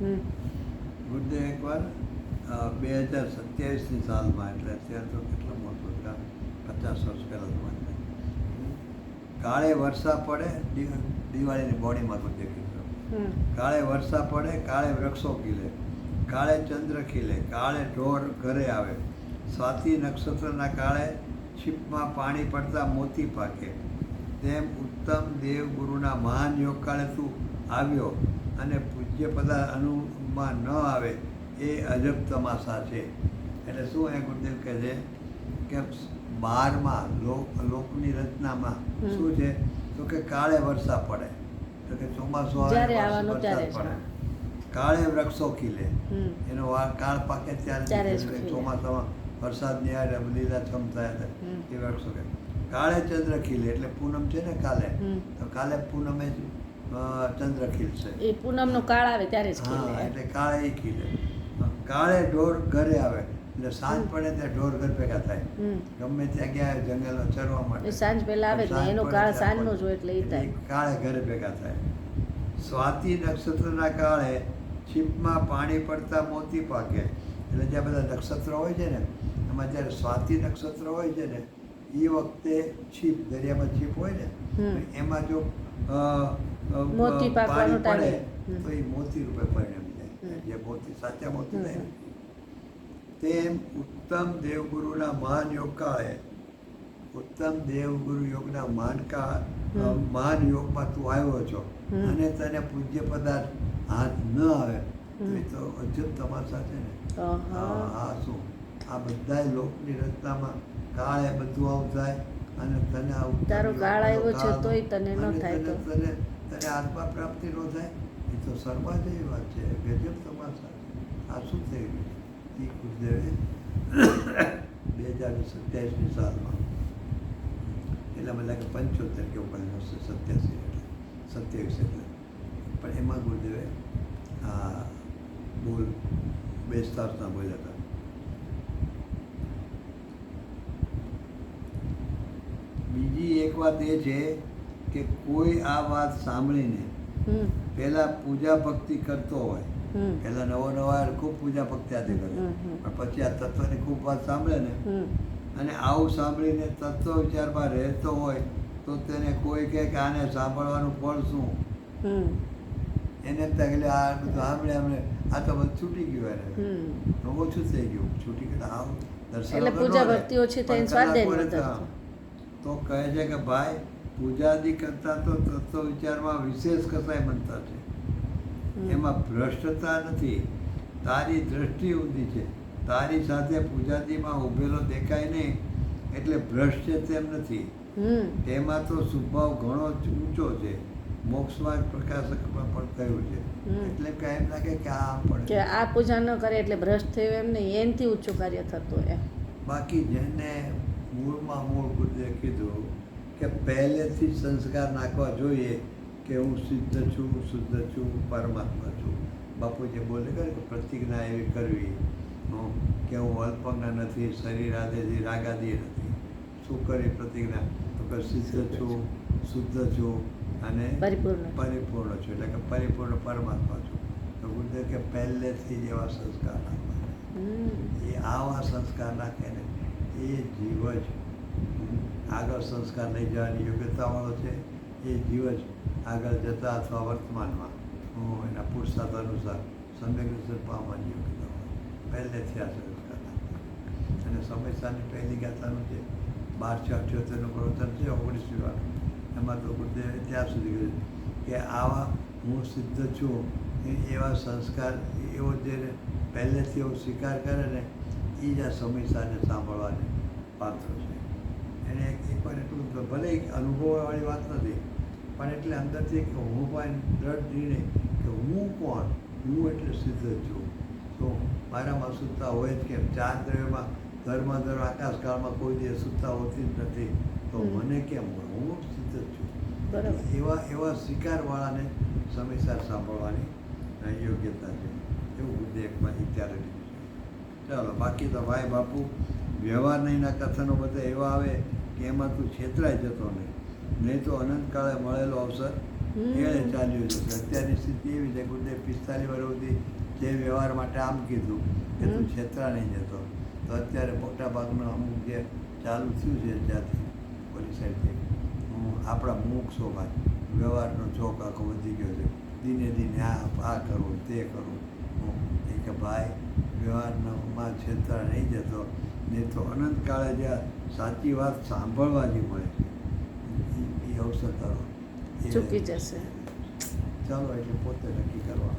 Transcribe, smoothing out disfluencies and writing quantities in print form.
ગુરુદેવ એકવાર 2027ની સાલમાં, એટલે અત્યારે તો કેટલો મોટો 50 વર્ષ પહેલાં તમારે કાળે વર્ષા પડે, દિવાળીની બોડીમાં તો દેખી કાળે વર્ષા પડે, કાળે વૃક્ષો ખીલે, કાળે ચંદ્ર ખીલે, કાળે ઢોર ઘરે આવે, સ્વાતિ નક્ષત્રના કાળે છીપમાં પાણી પડતા મોતી પાકે, તેમ ઉત્તમ દેવ ગુરુના મહાન યોગ કાળે તું આવ્યો અને પૂજ્ય પદાર્થ અનુમાં ન આવે એ અજબ તમાશા છે. એટલે શું એ ગુરુદેવ કહે છે કે 12માં લોકની રચનામાં શું છે તો કે કાળે વર્ષા પડે, તો કે ચોમાસું આવે વરસાદ પડે, કાળે વૃક્ષો ખીલે, એનો કાળ પાકે ત્યારે ચોમાસામાં વરસાદ નહીં આવે લીલાછમ થાય એ વૃક્ષો કે કાળે ચંદ્ર ખીલે, એટલે પૂનમ છે ને કાલે, તો કાલે પૂનમે જ ચંદ્ર ખીલશે, એ પૂનમનો કાળ આવે ત્યારે જ ખીલે. હા, એટલે કાળે એ ખીલે. કાળે ઢોર ઘરે આવે, એટલે સાંજ પડે ત્યાં ઢોર ઘર ભેગા થાય, ગમે ત્યાં ગયા જંગલમાં ચરવા માટે સાંજ પહેલા આવે ને એનો કાળ સાંજનો જ હોય એટલે એ થાય, કાળે ઘરે ભેગા થાય. સ્વાતિ નક્ષત્રના કાળે છીપમાં પાણી પડતા મોતી પાકે, એટલે જ્યાં બધા નક્ષત્રો હોય છે ને એમાં જ્યારે સ્વાતિ નક્ષત્ર હોય છે ને એ વખતે છીપ, દરિયામાં છીપ હોય ને એમાં જો મોતી પાણી પડે તો એ મોતી રૂપે પરિણમી જાય, જે મોતી સાચા મોતી થાય. તેમ ઉત્તમ દેવગુરુના મહાન યોગ કાળે, ઉત્તમ દેવગુરુ યોગના મહાન યોગમાં તું આવ્યો છો અને તને પૂજ્ય પદાર્થ હાથ ન આવે તો એ તો અજબ તમાશા છે ને. હા, શું આ બધા લોકની રચનામાં કાળે બધું આવું થાય અને તને આવું તારો કાળ આવ્યો છે તોય તને ન થાય, તો તને આત્મા પ્રાપ્તિ ન થાય, એ તો શર્મા જેવી વાત છે, ગજબ તમાશા. આ શું થઈ ગયું એ ગુરુદેવે 2027ની સાલમાં, એટલે મને લાગે 75 કે 87 એટલે 27 એટલે, પણ એમાં ગુરુદેવે આ બોલ બેસતા બોલ્યા હતા. બીજી એક વાત એ છે કે કોઈ આ વાત સાંભળીને પહેલા પૂજા ભક્તિ કરતો હોય, પહેલા નવો ખૂબ પૂજા ભક્તિ આદિ કરે, પણ પછી આ તત્વની ખૂબ વાત સાંભળે ને અને આવું સાંભળીને તત્વ વિચારમાં રહેતો હોય તો તેને કોઈ કહે કે આને સાંભળવાનું ફળ શું, એને એમ થાય કે આ બધું સાંભળે આ તો બધું છૂટી ગયું, એને ઓછું થઈ ગયું, છૂટી ગયું. આવું દર્શન પૂજા ભક્તિ ઓછી થઈને સ્વાધ્યાય તો કહે છે કે ભાઈ પૂજાદી કરતા તો તત્વ વિચારમાં વિશેષ કસાય બનતા છે, એમાં ભ્રષ્ટતા નથી, તારી દ્રષ્ટિ ઊંધી છે, તારી સાથે પૂજાદીમાં ઉભેલો દેખાય નહીં એટલે ભ્રષ્ટ છે તેમ નથી, તેમાં તો સ્વભાવ ઘણો ઊંચો છે, મોક્ષમાં પ્રકાશકમાં પણ કહ્યું છે. એટલે કે એમ લાગે કે આ પડે કે આ પૂજા ન કરે એટલે ભ્રષ્ટ થયું એમ નહીં, એનથી ઊંચું કાર્ય થતું એમ. બાકી જેને મૂળમાં મૂળ ગુરુદેવે કીધું કે પહેલેથી સંસ્કાર નાખવા જોઈએ કે હું સિદ્ધ છું, શુદ્ધ છું, પરમાત્મા છું. બાપુ જે બોલે કે પ્રતિજ્ઞા એવી કરવી કે હું અલ્પજ્ઞ નથી, શરીર આદેથી રાગાદી નથી, શું કરી પ્રતિજ્ઞા તો કે સિદ્ધ છું, શુદ્ધ છું અને પરિપૂર્ણ છું, એટલે કે પરિપૂર્ણ પરમાત્મા છું. તો ગુરુદેવ કે પહેલેથી જ એવા સંસ્કાર નાખવા, એ આવા સંસ્કાર નાખે ને એ જીવ જ આગળ સંસ્કાર લઈ જવાની યોગ્યતાવાળો છે, એ જીવ જ આગળ જતા અથવા વર્તમાનમાં એના પુરુષાર્થ અનુસાર સમ્યક પામવાની યોગ્યતા પહેલેથી આ સંસ્કાર નાખવા. અને સમયસાની પહેલી ગાથાનું છે 1278નું પ્રવચન છે 19મી વાર, એમાં તો ગુરુદેવે ત્યાં સુધી કહ્યું કે આવા હું સિદ્ધ છું એવા સંસ્કાર, એવો જે પહેલેથી એવો સ્વીકાર કરે ને એ જ આ સમયસાને સાંભળવાને પાત્ર છે. એને એકવાર એટલું ભલે અનુભવવાળી વાત નથી પણ એટલે અંદરથી કે હું પણ દ્રઢ નિર્ણય કે હું કોણ, હું એટલે સિદ્ધ છું. તો મારામાં સુતા હોય જ કેમ, 4 દ્રવ્યમાં ધર્મ આકાશકાળમાં કોઈ દિવસ સુતા હોતી જ નથી, તો મને કેમ હોય, હું સિદ્ધ છું. એવા સ્વીકારવાળાને સમયસર સાંભળવાની યોગ્યતા છે, એવું ગુરુદેવમાં અત્યારે લીધું છે. ચાલો, બાકી તો ભાઈ બાપુ વ્યવહારનીના કથનો બધા એવા આવે કે એમાં તું છેતરાઈ જતો નહીં તો અનંતકાળે મળેલો અવસર એણે ચાલ્યું જશે. અત્યારની સ્થિતિ એવી છે ગુડે 45 વર્ષ સુધી જે વ્યવહાર માટે આમ કીધું કે તું છેતરા નહીં જતો, તો અત્યારે મોટાભાગનું અમુક જે ચાલુ થયું છે જ્યાંથી પોલીસ સાઈડથી આપણા મુમુક્ષોમાં વ્યવહારનો ચોક આખો વધી ગયો છે. દિને દિને આ કરવું તે કરવું. એ કે ભાઈ વ્યવહારમાં છેતરા નહીં જતો, નહીં તો અનંતકાળે જે સાચી વાત સાંભળવા જે મળે છે એ અવસર તારો ચૂકી જશે. ચાલો એટલે પોતે નક્કી કરવા.